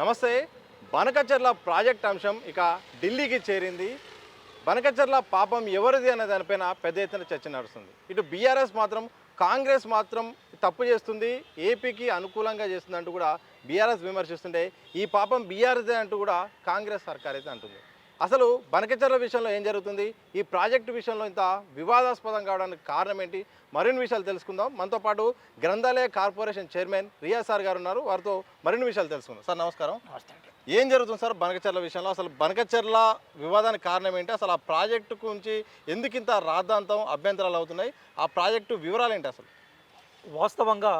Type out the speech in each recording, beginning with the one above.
నమస్తే. బనకచెర్ల ప్రాజెక్ట్ అంశం ఇక ఢిల్లీకి చేరింది. బనకచెర్ల పాపం ఎవరిది అనే దానిపైన పెద్ద ఎత్తున చర్చ నడుస్తుంది. ఇటు బీఆర్ఎస్ మాత్రం కాంగ్రెస్ మాత్రం తప్పు చేస్తుంది, ఏపీకి అనుకూలంగా చేస్తుంది అంటూ కూడా బీఆర్ఎస్ విమర్శిస్తుంటే ఈ పాపం బీఆర్ఎస్దే అంటూ కూడా కాంగ్రెస్ సర్కార్ అయితే అంటుంది. అసలు బనకచెర్ల విషయంలో ఏం జరుగుతుంది, ఈ ప్రాజెక్టు విషయంలో ఇంత వివాదాస్పదం కావడానికి కారణం ఏంటి, మరిన్ని విషయాలు తెలుసుకుందాం. మనతో పాటు గ్రంథాలయ కార్పొరేషన్ చైర్మన్ రియా సార్ గారు ఉన్నారు, వారితో మరిన్ని విషయాలు తెలుసుకుందాం. సార్ నమస్కారం. ఏం జరుగుతుంది సార్ బనకచెర్ల విషయంలో? అసలు బనకచెర్ల వివాదానికి కారణం ఏంటి, అసలు ఆ ప్రాజెక్టు గురించి ఎందుకు ఇంత రాద్ధాంతం అభ్యంతరాలు అవుతున్నాయి, ఆ ప్రాజెక్టు వివరాలు ఏంటి అసలు? వాస్తవంగా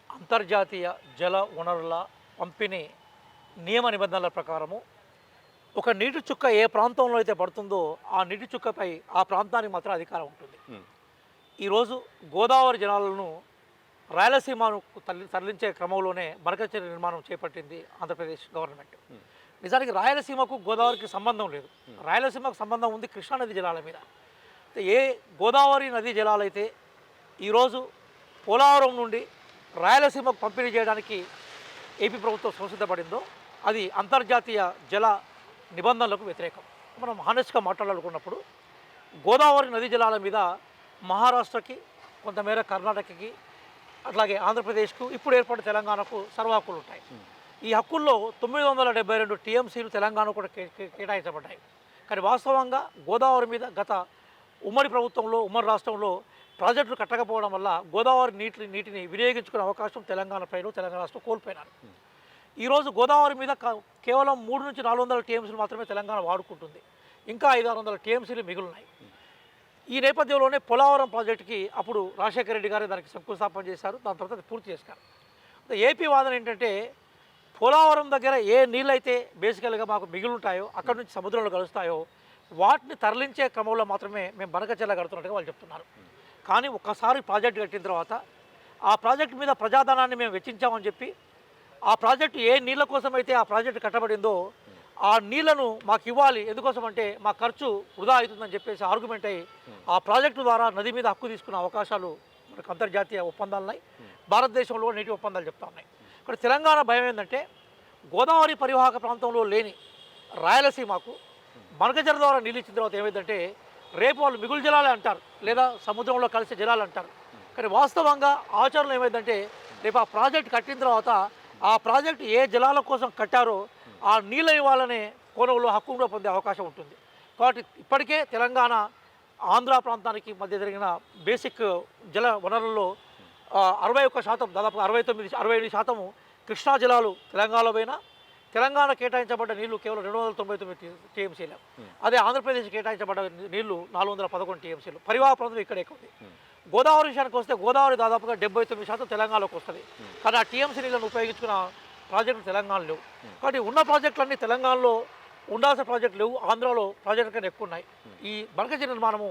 అంతర్జాతీయ జల వనరుల పంపిణీ నియమ నిబంధనల ప్రకారము ఒక నీటి చుక్క ఏ ప్రాంతంలో అయితే పడుతుందో ఆ నీటి చుక్కపై ఆ ప్రాంతానికి మాత్రం అధికారం ఉంటుంది. ఈరోజు గోదావరి జలాలను రాయలసీమను తరలించే క్రమంలోనే బనకచెర్ల నిర్మాణం చేపట్టింది ఆంధ్రప్రదేశ్ గవర్నమెంట్. నిజానికి రాయలసీమకు గోదావరికి సంబంధం లేదు, రాయలసీమకు సంబంధం ఉంది కృష్ణానది జలాల మీద. ఏ గోదావరి నది జలాలైతే ఈరోజు పోలవరం నుండి రాయలసీమకు పంపిణీ చేయడానికి ఏపీ ప్రభుత్వం సంసిద్ధపడిందో అది అంతర్జాతీయ జల నిబంధనలకు వ్యతిరేకం. మనం హానెస్ట్గా మాట్లాడుకున్నప్పుడు గోదావరి నదీ జలాల మీద మహారాష్ట్రకి, కొంతమేర కర్ణాటకకి, అట్లాగే ఆంధ్రప్రదేశ్కు, ఇప్పుడు ఏర్పడిన తెలంగాణకు సర్వ హక్కులు ఉంటాయి. ఈ హక్కుల్లో 972 టీఎంసీలు తెలంగాణ కూడా కేటాయించబడ్డాయి. కానీ వాస్తవంగా గోదావరి మీద గత ఉమ్మడి ప్రభుత్వంలో, ఉమ్మడి రాష్ట్రంలో ప్రాజెక్టులు కట్టకపోవడం వల్ల గోదావరి నీటిని వినియోగించుకునే అవకాశం తెలంగాణ ప్రజలు, తెలంగాణ రాష్ట్రం కోల్పోయినారు. ఈరోజు గోదావరి మీద కేవలం 300 నుంచి 400 టీఎంసీలు మాత్రమే తెలంగాణ వాడుకుంటుంది, ఇంకా 500-600 టీఎంసీలు మిగులున్నాయి. ఈ నేపథ్యంలోనే పోలవరం ప్రాజెక్టుకి అప్పుడు రాజశేఖర రెడ్డి గారు దానికి శంకుస్థాపన చేశారు, దాని తర్వాత అది పూర్తి చేశారు. ఏపీ వాదన ఏంటంటే పోలవరం దగ్గర ఏ నీళ్ళైతే బేసికల్గా మాకు మిగులుంటాయో, అక్కడి నుంచి సముద్రంలో కలుస్తాయో వాటిని తరలించే క్రమంలో మాత్రమే మేము బనకచెర్ల కడుతున్నట్టుగా వాళ్ళు చెప్తున్నారు. కానీ ఒక్కసారి ప్రాజెక్టు కట్టిన తర్వాత ఆ ప్రాజెక్టు మీద ప్రజాధనాన్ని మేము వెచ్చించామని చెప్పి ఆ ప్రాజెక్టు ఏ నీళ్ళ కోసం అయితే ఆ ప్రాజెక్టు కట్టబడిందో ఆ నీళ్లను మాకు ఇవ్వాలి, ఎందుకోసం అంటే మా ఖర్చు వృధా అవుతుందని చెప్పేసి ఆర్గ్యుమెంట్ అయ్యి ఆ ప్రాజెక్టు ద్వారా నది మీద హక్కు తీసుకునే అవకాశాలు మనకు అంతర్జాతీయ ఒప్పందాలు ఉన్నాయి, భారతదేశంలో నీటి ఒప్పందాలు చెప్తా ఉన్నాయి. ఇక్కడ తెలంగాణ భయం ఏంటంటే గోదావరి పరివాహక ప్రాంతంలో లేని రాయలసీమకు బనకచెర్ల ద్వారా నీళ్ళు ఇచ్చిన తర్వాత ఏమైందంటే రేపు వాళ్ళు మిగులు జలాలే అంటారు, లేదా సముద్రంలో కలిసే జలాలు అంటారు. కానీ వాస్తవంగా ఆచరణలో ఏమైందంటే రేపు ఆ ప్రాజెక్ట్ కట్టిన తర్వాత ఆ ప్రాజెక్టు ఏ జలాల కోసం కట్టారో ఆ నీళ్ళ ఇవ్వాలనే కోణంలో హక్కు కూడా పొందే అవకాశం ఉంటుంది. కాబట్టి ఇప్పటికే తెలంగాణ ఆంధ్ర ప్రాంతానికి మధ్య జరిగిన బేసిక్ జల వనరుల్లో 61%, దాదాపు 68% కృష్ణా జలాలు తెలంగాణలో పోయినా తెలంగాణ కేటాయించబడ్డ నీళ్లు కేవలం 299 టీఎంసీలు. అదే ఆంధ్రప్రదేశ్ కేటాయించబడ్డ నీళ్లు 411 టీఎంసీలు. పరివాహక ప్రాంతం ఇక్కడ ఎక్కువ ఉంది. గోదావరి విషయానికి వస్తే గోదావరి దాదాపుగా 79% తెలంగాణలోకి వస్తుంది. కానీ ఆ టీఎంసీ నీళ్ళను ఉపయోగించుకున్న ప్రాజెక్టులు తెలంగాణ లేవు. కాబట్టి ఉన్న ప్రాజెక్టులన్నీ తెలంగాణలో ఉండాల్సిన ప్రాజెక్టులు లేవు, ఆంధ్రాలో ప్రాజెక్టుల కన్నా ఎక్కువ ఉన్నాయి. ఈ బనకచెర్ల నిర్మాణము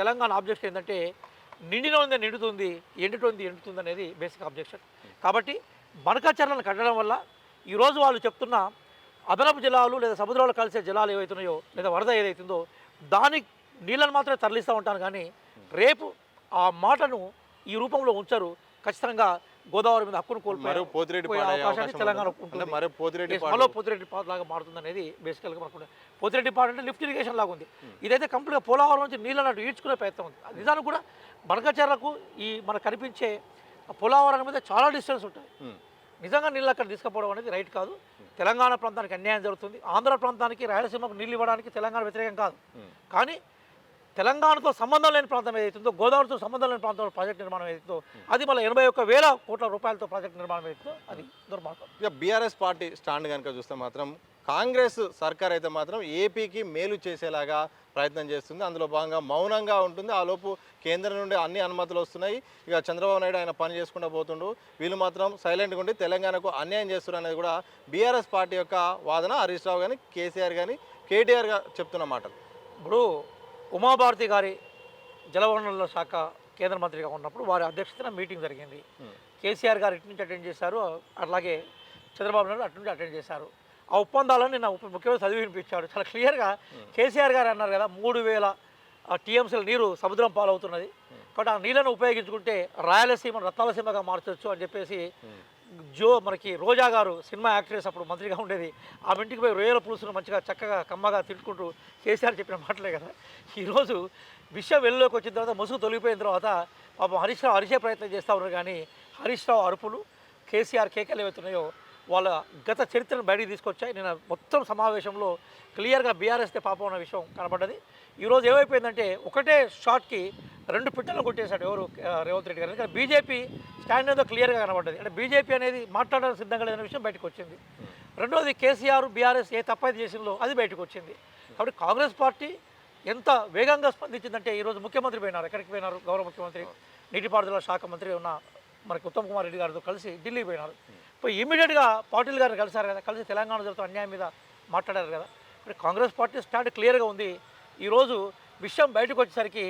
తెలంగాణ ఆబ్జెక్షన్ ఏంటంటే నిండినోంది నిండుతుంది, ఎండుతుంది అనేది బేసిక్ ఆబ్జెక్షన్. కాబట్టి బనకచెర్లను కట్టడం వల్ల ఈరోజు వాళ్ళు చెప్తున్న అదనపు జలాలు లేదా సముద్రంలో కలిసే జలాలు ఏవైతున్నాయో లేదా వరద ఏదైతుందో దాని నీళ్ళను మాత్రమే తరలిస్తూ ఉంటాను. కానీ రేపు ఆ మాటను ఈ రూపంలో ఉంచరు. ఖచ్చితంగా గోదావరి మీద హక్కును కోల్పోయే అవకాశాన్ని తెలంగాణ పోతిరెడ్డి పాట లాగా మారుతుంది అనేది బేసికల్గా మనకు. పోతిరెడ్డి పాట అంటే లిఫ్ట్ ఇరిగేషన్ లాగా ఉంది, ఇదైతే కంప్లీట్గా పోలవరం నుంచి నీళ్ళను ఈడ్చుకునే ప్రయత్నం ఉంది. నిజానికి కూడా బనకచెర్లకు ఈ మనకు కనిపించే పోలవరం మీద చాలా డిస్టెన్స్ ఉంటుంది. నిజంగా నీళ్ళు అక్కడ తీసుకుపోవడం అనేది రైట్ కాదు. తెలంగాణ ప్రాంతానికి అన్యాయం జరుగుతుంది. ఆంధ్ర ప్రాంతానికి, రాయలసీమకు నీళ్ళు ఇవ్వడానికి తెలంగాణ వ్యతిరేకం కాదు. కానీ తెలంగాణతో సంబంధం లేని ప్రాంతం ఏదైతుందో, గోదావరితో సంబంధం లేని ప్రాంతంలో ప్రాజెక్ట్ నిర్మాణం ఏదైతుందో అది మళ్ళీ 81,000 కోట్ల రూపాయలతో ప్రాజెక్ట్ నిర్మాణం ఏదైతుందో అది దుర్మార్గం. ఇక బీఆర్ఎస్ పార్టీ స్టాండ్ కనుక చూస్తే మాత్రం కాంగ్రెస్ సర్కార్ అయితే మాత్రం ఏపీకి మేలు చేసేలాగా ప్రయత్నం చేస్తుంది. అందులో భాగంగా మౌనంగా ఉంటుంది. ఆ లోపు కేంద్రం నుండి అన్ని అనుమతులు వస్తున్నాయి. ఇక చంద్రబాబు నాయుడు ఆయన పని చేసుకుంటూ పోతుండు, వీళ్ళు మాత్రం సైలెంట్గా ఉండి తెలంగాణకు అన్యాయం చేస్తున్నారు అనేది కూడా బీఆర్ఎస్ పార్టీ యొక్క వాదన. హరీష్ రావు కానీ, కేసీఆర్ కానీ, కేటీఆర్ చెప్తున్న మాటలు. ఇప్పుడు ఉమాభారతి గారి జలవనరుల శాఖ కేంద్ర మంత్రిగా ఉన్నప్పుడు వారి అధ్యక్షతన మీటింగ్ జరిగింది. కేసీఆర్ గారు ఇటు నుంచి అటెండ్ చేశారు, అట్లాగే చంద్రబాబు నాయుడు అటు నుంచి అటెండ్ చేశారు. ఆ ఒప్పందాలను నిన్న ముఖ్యమంత్రి చదివి వినిపించాడు. చాలా క్లియర్గా కేసీఆర్ గారు అన్నారు కదా, 3000 టీఎంసీల నీరు సముద్రం పాలవుతున్నది, కాబట్టి ఆ నీళ్లను ఉపయోగించుకుంటే రాయలసీమ రత్నాలసీమగా మార్చవచ్చు అని చెప్పేసి మనకి రోజా గారు సినిమా యాక్ట్రెస్ అప్పుడు మంత్రిగా ఉండేది, ఆమె ఇంటికి పోయి రొయ్యల పులుసును మంచిగా చక్కగా కమ్మగా తిట్టుకుంటూ కేసీఆర్ చెప్పిన మాటలే కదా. ఈరోజు విషయం వెలుగులోకి వచ్చిన తర్వాత ముసుగు తొలగిపోయిన తర్వాత పాపం హరీష్ రావు అరిసే ప్రయత్నం చేస్తూ ఉన్నారు. కానీ హరీష్ రావు అరుపులు, కేసీఆర్ కేకలు ఏవైతున్నాయో వాళ్ళ గత చరిత్రను బయటికి తీసుకొచ్చాయి. నేను మొత్తం సమావేశంలో క్లియర్గా బీఆర్ఎస్దే పాపం ఉన్న విషయం కనబడ్డది. ఈరోజు ఏమైపోయిందంటే ఒకటే షాట్కి 2 పిట్టలు కొట్టేశాడు ఎవరు రేవంత్ రెడ్డి గారు. కానీ బీజేపీ స్టాండ్ ఏదో క్లియర్గా కనబడ్డది. అంటే బీజేపీ అనేది మాట్లాడడానికి సిద్ధంగా లేదనే విషయం బయటకు వచ్చింది. రెండోది కేసీఆర్ బీఆర్ఎస్ ఏ తప్పైతే చేసిందో అది బయటకు వచ్చింది. కాబట్టి కాంగ్రెస్ పార్టీ ఎంత వేగంగా స్పందించిందంటే ఈరోజు ముఖ్యమంత్రి పోయినారు. ఎక్కడికి పోయినారు? గౌరవ ముఖ్యమంత్రి నీటిపారుదల శాఖ మంత్రి ఉన్న మనకి ఉత్తమ్ కుమార్ రెడ్డి గారితో కలిసి ఢిల్లీ పోయినారు. పోయి ఇమీడియట్గా పాటిల్ గారిని కలిశారు కదా, కలిసి తెలంగాణ జరుగుతున్న అన్యాయం మీద మాట్లాడారు కదా. ఇప్పుడు కాంగ్రెస్ పార్టీ స్టాండ్ క్లియర్గా ఉంది. ఈరోజు విషయం బయటకు వచ్చేసరికి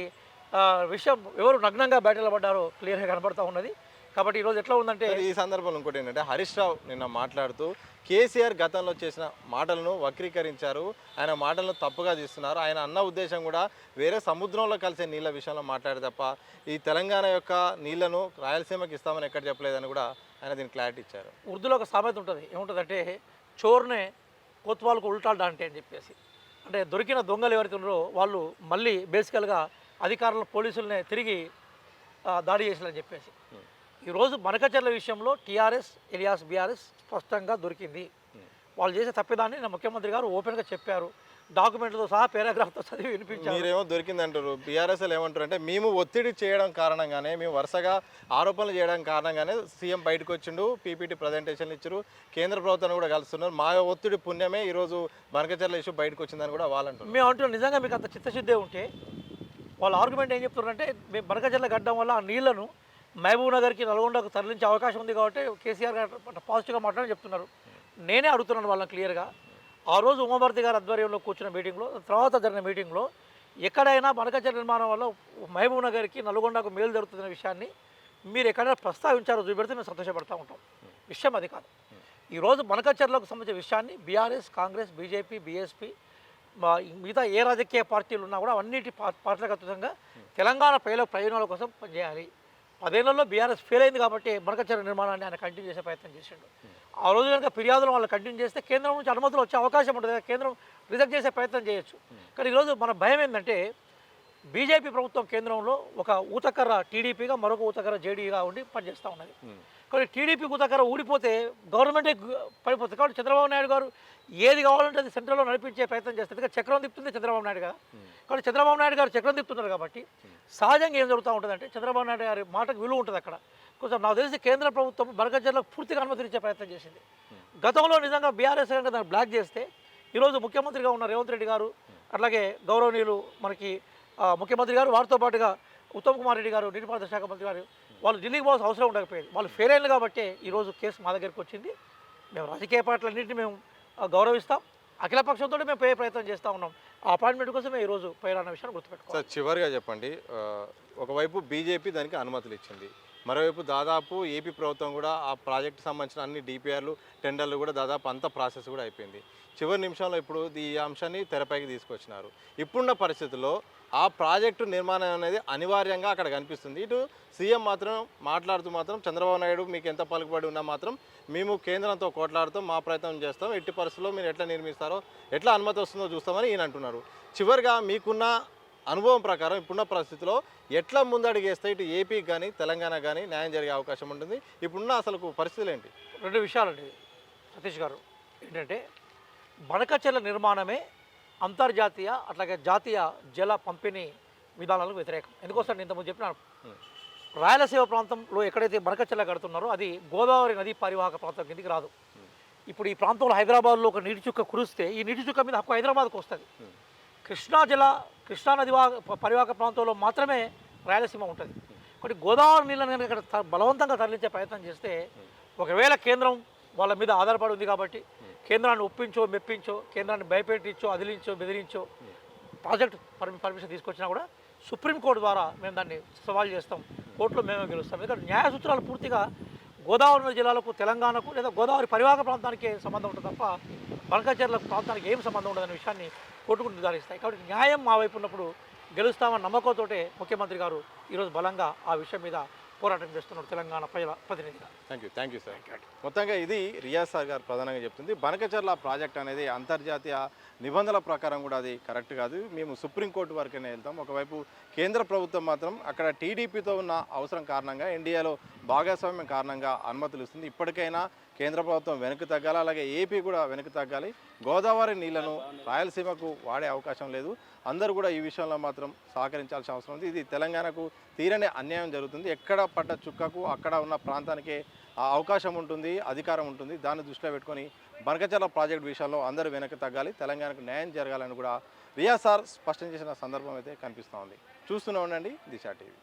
విషయం ఎవరు నగ్నంగా బయటలో పడ్డారో క్లియర్గా కనబడుతూ ఉన్నది. కాబట్టి ఈరోజు ఎట్లా ఉందంటే ఈ సందర్భంలో ఇంకోటి ఏంటంటే హరీష్ రావు నిన్న మాట్లాడుతూ కేసీఆర్ గతంలో చేసిన మాటలను వక్రీకరించారు, ఆయన మాటలను తప్పుగా తీస్తున్నారు. ఆయన అన్న ఉద్దేశం కూడా వేరే సముద్రంలో కలిసే నీళ్ళ విషయంలో మాట్లాడే తప్ప ఈ తెలంగాణ యొక్క నీళ్లను రాయలసీమకి ఇస్తామని ఎక్కడ చెప్పలేదని కూడా ఆయన దీనికి క్లారిటీ ఇచ్చారు. ఉర్దూలో ఒక సామెత ఉంటుంది, ఏముంటుందంటే చోర్నే కోత్వాలకు ఉల్టాడా అంటే అని చెప్పేసి. అంటే దొరికిన దొంగలు ఎవరైతే ఉన్నారో వాళ్ళు మళ్ళీ బేసికల్గా అధికారుల పోలీసులనే తిరిగి దాడి చేయాలని చెప్పేసి. ఈరోజు మనకచర్ల విషయంలో టీఆర్ఎస్ ఎలియాస్ బీఆర్ఎస్ స్పష్టంగా దొరికింది. వాళ్ళు చేసే తప్పిదాన్ని నా ముఖ్యమంత్రి గారు ఓపెన్గా చెప్పారు, డాక్యుమెంట్లతో సహా పారాగ్రాఫ్తో చదివి వినిపించారు. మీరేమో దొరికింది అంటారు, బీఆర్ఎస్ఎల్ ఏమంటారు అంటే మేము ఒత్తిడి చేయడం కారణంగానే, మేము వరుసగా ఆరోపణలు చేయడం కారణంగానే సీఎం బయటకు వచ్చిండు, పీపీటీ ప్రజెంటేషన్లు ఇచ్చారు, కేంద్ర ప్రభుత్వాన్ని కూడా కలుస్తున్నారు, మా ఒత్తిడి పుణ్యమే ఈరోజు మనకచర్ల ఇష్యూ బయటకు వచ్చిందని కూడా వాళ్ళు అంటారు. మేము అంటున్నాం, నిజంగా మీకు అంత చిత్తశుద్ధే ఉంటే వాళ్ళ ఆర్గ్యుమెంట్ ఏం చెప్తున్నారంటే మేము మనకచర్ల గడ్డం వల్ల ఆ నీళ్లను మహబూబ్ నగర్కి నల్గొండకు తరలించే అవకాశం ఉంది కాబట్టి కేసీఆర్ గారు పాజిటివ్గా మాట్లాడని చెప్తున్నారు. నేనే అడుగుతున్నాను వాళ్ళని క్లియర్గా. ఆ రోజు ఉమాభారతి గారి ఆధ్వర్యంలో కూర్చున్న మీటింగ్లో, తర్వాత జరిగిన మీటింగ్లో ఎక్కడైనా మనకచర్ల నిర్మాణం వల్ల మహబూబ్ నగర్కి నల్గొండకు మేలు జరుగుతున్న విషయాన్ని మీరు ఎక్కడైనా ప్రస్తావించారో చూపెడితే మేము సంతోషపడతా ఉంటాం. విషయం అది కాదు. ఈరోజు మనకచర్లకు సంబంధించిన విషయాన్ని బీఆర్ఎస్, కాంగ్రెస్, బీజేపీ, బీఎస్పీ, మిగతా ఏ రాజకీయ పార్టీలు ఉన్నా కూడా అన్నిటి పార్టీలకు అతీతంగా తెలంగాణ ప్రయోజనాల కోసం పనిచేయాలి. 10 ఏళ్లలో బీఆర్ఎస్ ఫెయిల్ అయింది కాబట్టి మనకచర్ల నిర్మాణాన్ని ఆయన కంటిన్యూ చేసే ప్రయత్నం చేసిండు. ఆ రోజు కనుక ఫిర్యాదులు వాళ్ళు కంటిన్యూ చేస్తే కేంద్రం నుంచి అనుమతులు వచ్చే అవకాశం ఉంటుంది, కేంద్రం రిజెక్ట్ చేసే ప్రయత్నం చేయొచ్చు. కానీ ఈరోజు మన భయం ఏంటంటే బీజేపీ ప్రభుత్వం కేంద్రంలో ఒక ఊతకర్ర టీడీపీగా, మరొక ఊతకర్ర జేడీగా ఉండి పనిచేస్తూ ఉన్నది. కానీ టీడీపీ ఊతకర్ర ఊడిపోతే గవర్నమెంటే పడిపోతుంది. కాబట్టి చంద్రబాబు నాయుడు గారు ఏది కావాలంటే అది సెంట్రల్లో నడిపించే ప్రయత్నం చేస్తారు. ఎందుకంటే చక్రం తిప్పుతుంది చంద్రబాబు నాయుడు గారు. కాబట్టి చంద్రబాబు నాయుడు గారు చక్రం తిప్పుతున్నారు కాబట్టి సహజంగా ఏం జరుగుతూ ఉంటుందంటే చంద్రబాబు నాయుడు గారి మాటకు విలువ ఉంటుంది అక్కడ. కొంచెం నాకు తెలిసి కేంద్ర ప్రభుత్వం మనకచర్లకు పూర్తిగా అనుమతించే ప్రయత్నం చేసింది. గతంలో నిజంగా బీఆర్ఎస్ కనుక దాన్ని బ్లాక్ చేస్తే ఈరోజు ముఖ్యమంత్రిగా ఉన్న రేవంత్ రెడ్డి గారు, అట్లాగే గౌరవనీయులు మనకి ముఖ్యమంత్రి గారు, వారితో పాటుగా ఉత్తమ్ కుమార్ రెడ్డి గారు, నీటిపారుదల శాఖ మంత్రి గారు, వాళ్ళు ఢిల్లీకి పోవాల్సిన అవసరం ఉండకపోయేది. వాళ్ళు ఫెయిల్ అయింది కాబట్టి ఈరోజు కేసు మా దగ్గరికి వచ్చింది. మేము రాజకీయ పార్టీలన్నింటినీ మేము గౌరవిస్తాం, అఖిలపక్షంతో మేము పోయే ప్రయత్నం చేస్తూ ఉన్నాం. ఆ అపాయింట్మెంట్ కోసమే ఈరోజు పోయిన విషయాన్ని గుర్తుపెట్టుకోవాలి. సార్, చివరిగా చెప్పండి, ఒకవైపు బీజేపీ దానికి అనుమతులు ఇచ్చింది, మరోవైపు దాదాపు ఏపీ ప్రభుత్వం కూడా ఆ ప్రాజెక్టు సంబంధించిన అన్ని డిపిఆర్లు, టెండర్లు కూడా దాదాపు అంత ప్రాసెస్ కూడా అయిపోయింది. చివరి నిమిషంలో ఇప్పుడు ఈ అంశాన్ని తెరపైకి తీసుకొచ్చినారు. ఇప్పుడున్న పరిస్థితుల్లో ఆ ప్రాజెక్టు నిర్మాణం అనేది అనివార్యంగా అక్కడ కనిపిస్తుంది. ఇటు సీఎం మాత్రం మాట్లాడుతూ మాత్రం చంద్రబాబు నాయుడు మీకు ఎంత పలుకుబడి ఉన్నా మాత్రం మేము కేంద్రంతో కొట్లాడుతాం, మా ప్రయత్నం చేస్తాం, ఎట్టి పరిస్థితుల్లో మీరు ఎట్లా నిర్మిస్తారో, ఎట్లా అనుమతి వస్తుందో చూస్తామని ఈయన అంటున్నారు. చివరిగా మీకున్న అనుభవం ప్రకారం ఇప్పుడున్న పరిస్థితిలో ఎట్లా ముందడుగేస్తే ఇటు ఏపీకి కానీ తెలంగాణ కానీ న్యాయం జరిగే అవకాశం ఉంటుంది? ఇప్పుడున్న అసలు పరిస్థితులు ఏంటి? 2 విషయాలండి సతీష్ గారు. ఏంటంటే మనకచర్ల నిర్మాణమే అంతర్జాతీయ అట్లాగే జాతీయ జల పంపిణీ విధానాలకు వ్యతిరేకం. ఎందుకోసం నేను ఇంతకుముందు చెప్పినాను, రాయలసీమ ప్రాంతంలో ఎక్కడైతే మనకచర్ల కడుతున్నారో అది గోదావరి నదీ పరివాహక ప్రాంతం కిందికి రాదు. ఇప్పుడు ఈ ప్రాంతంలో హైదరాబాద్లో ఒక నీటి చుక్క కురిస్తే ఈ నీటి చుక్క మీద హక్కు హైదరాబాద్కు వస్తుంది. కృష్ణా నది పరివాహక ప్రాంతంలో మాత్రమే రాయలసీమ ఉంటుంది. కాబట్టి గోదావరి నీళ్ళని కనుక ఇక్కడ బలవంతంగా తరలించే ప్రయత్నం చేస్తే, ఒకవేళ కేంద్రం వాళ్ళ మీద ఆధారపడి ఉంది కాబట్టి కేంద్రాన్ని ఒప్పించో, మెప్పించో, కేంద్రాన్ని భయపెట్టించో, అదిలించో, బెదిరించో ప్రాజెక్ట్ పర్మిషన్ తీసుకొచ్చినా కూడా సుప్రీంకోర్టు ద్వారా మేము దాన్ని సవాల్ చేస్తాం, కోర్టులో మేమే గెలుస్తాం. ఎందుకంటే న్యాయ సూత్రాలు పూర్తిగా గోదావరి జిల్లాలకు, తెలంగాణకు లేదా గోదావరి పరివాహక ప్రాంతానికి సంబంధం ఉంటుంది తప్ప మనకచర్ల ప్రాంతానికి ఏం సంబంధం ఉండదనే విషయాన్ని కోర్టుకు నిర్ధారిస్తాయి. కాబట్టి న్యాయం మా వైపు ఉన్నప్పుడు గెలుస్తామన్న నమ్మకంతో ముఖ్యమంత్రి గారు ఈరోజు బలంగా ఆ విషయం మీద పోరాటం చేస్తున్నాడు తెలంగాణ ప్రజల ప్రతినిధిగా. Thank you sir. మొత్తంగా ఇది రియాజ్ సార్ గారు ప్రధానంగా చెప్తుంది. బనకచర్ల ప్రాజెక్ట్ అనేది అంతర్జాతీయ నిబంధనల ప్రకారం కూడా అది కరెక్ట్ కాదు. మేము సుప్రీంకోర్టు వరకనే వెళ్తాం. ఒకవైపు కేంద్ర ప్రభుత్వం మాత్రం అక్కడ టీడీపీతో ఉన్న అవసరం కారణంగా ఎన్డీఏలో భాగస్వామ్యం కారణంగా అనుమతులు ఇస్తుంది. ఇప్పటికైనా కేంద్ర ప్రభుత్వం వెనక్కి తగ్గాలి, అలాగే ఏపీ కూడా వెనక్కి తగ్గాలి. గోదావరి నీళ్లను రాయలసీమకు వాడే అవకాశం లేదు. అందరూ కూడా ఈ విషయంలో మాత్రం సహకరించాల్సిన అవసరం ఉంది. ఇది తెలంగాణకు తీరని అన్యాయం జరుగుతుంది. ఎక్కడ పడ్డ చుక్కకు అక్కడ ఉన్న ప్రాంతానికే అవకాశం ఉంటుంది, అధికారం ఉంటుంది. దాన్ని దృష్టిలో పెట్టుకొని బనకచర్ల ప్రాజెక్టు విషయంలో అందరూ వెనక్కి తగ్గాలి, తెలంగాణకు న్యాయం జరగాలని కూడా రియాజ్ సార్ స్పష్టం చేసిన సందర్భం అయితే కనిపిస్తూ ఉంది. చూస్తూనే ఉండండి దిశ టీవీ.